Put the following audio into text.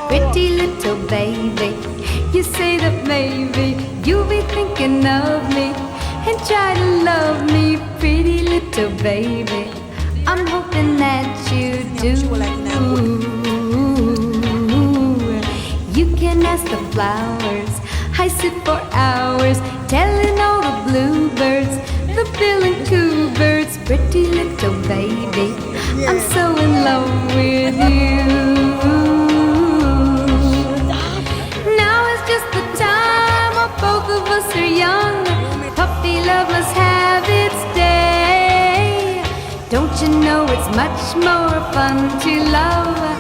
pretty little baby. You say that maybe you'll be thinking of me and try to love me, pretty little baby. I'm hoping that you do. You can ask the flowers, I sit for hours telling all the bluebirds, the bill and coo birds, pretty little baby, I'm so in love with you. Now is just the time when both of us are young. Puppy love must have its day. Don't you know it's much more fun to love